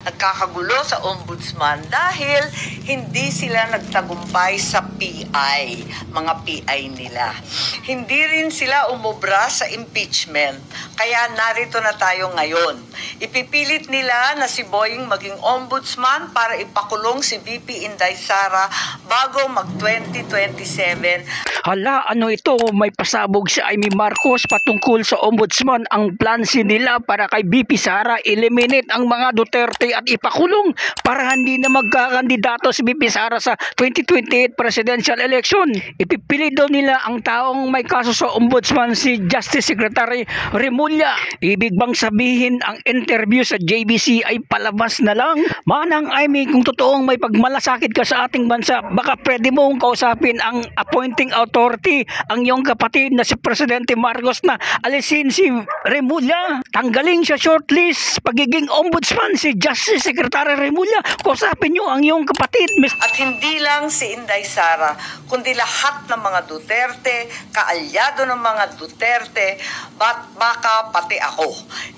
nagkakagulo sa ombudsman dahil hindi sila nagtagumpay sa PI, mga PI nila. Hindi rin sila umubra sa impeachment, kaya narito na tayo ngayon. Ipipilit nila na si Boying maging ombudsman para ipakulong si VP Inday Sara bago mag-2027. Hala, ano ito? May pasabog si Amy Marcos patungkol sa ombudsman. Ang plansi nila para kay VP Sara, eliminate ang mga Duterte at ipakulong para hindi na magkakandidato si VP Sara sa 2028 presidential election. Ipipilit daw nila ang taong may kaso sa ombudsman, si Justice Secretary Remulla. Ibig bang sabihin ang interview sa JBC ay palabas na lang? Manang Amy, kung totoong may pagmalasakit ka sa ating bansa, baka pwede mong kausapin ang appointing authority, ang iyong kapatid na si Presidente Marcos, na alisin si Remulla. Tanggalin siya shortlist pagiging ombudsman si Justice Secretary Remulla. Kausapin niyo ang iyong kapatid. At hindi lang si Inday Sara, kundi lahat ng mga Duterte, kaalyado ng mga Duterte, baka pati ako.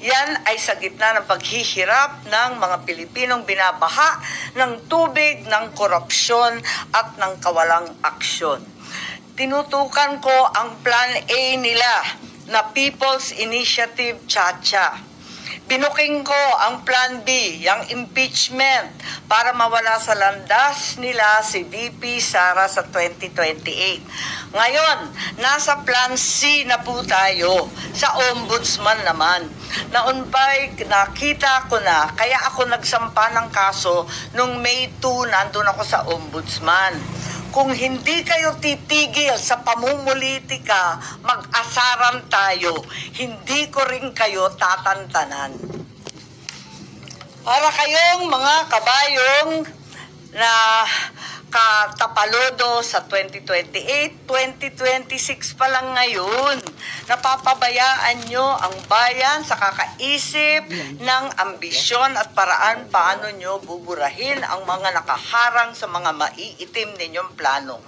Yan ay sa gitna ng paghihirap ng mga Pilipinong binabaha ng tubig, ng korupsyon at ng kawalang aksyon. Tinutukan ko ang Plan A nila na People's Initiative Chacha. Binuking ko ang Plan B, yung impeachment, para mawala sa landas nila si VP Sara sa 2028. Ngayon, nasa Plan C na po tayo, sa ombudsman naman. Noon pa'y nakita ko na, kaya ako nagsampa ng kaso nung May 2, nandun ako sa ombudsman. Kung hindi kayo titigil sa pamumulitika, mag-asaran tayo. Hindi ko rin kayo tatantanan. Para kayong mga kabayong na katapalodo sa 2028, 2026 pa lang ngayon. Napapabayaan nyo ang bayan sa kakaisip ng ambisyon at paraan paano nyo buburahin ang mga nakaharang sa mga maiitim ninyong plano.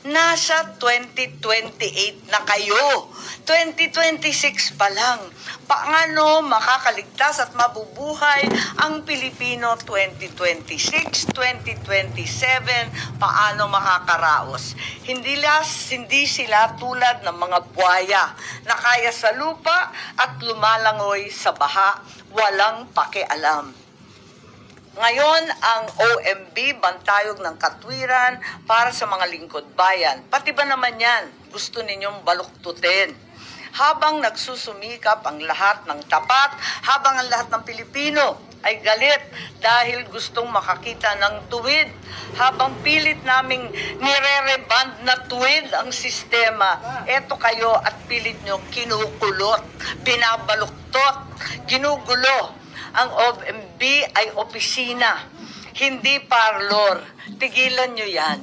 Nasa 2028 na kayo. 2026 pa lang. Paano makakaligtas at mabubuhay ang Pilipino 2026, 2027? Paano makakaraos? Hindi sila tulad ng mga buhaya na kaya sa lupa at lumalangoy sa baha, walang pakialam. Ngayon, ang OMB, bantayog ng katwiran para sa mga lingkod bayan. Pati ba naman yan, gusto ninyong baluktutin? Habang nagsusumikap ang lahat ng tapat, habang ang lahat ng Pilipino ay galit dahil gustong makakita ng tuwid, habang pilit naming nire-reband na tuwid ang sistema, eto kayo at pilit nyo kinukulot, binabaluktot, ginugulo. Ang OMB ay opisina, hindi parlor. Tigilan nyo yan.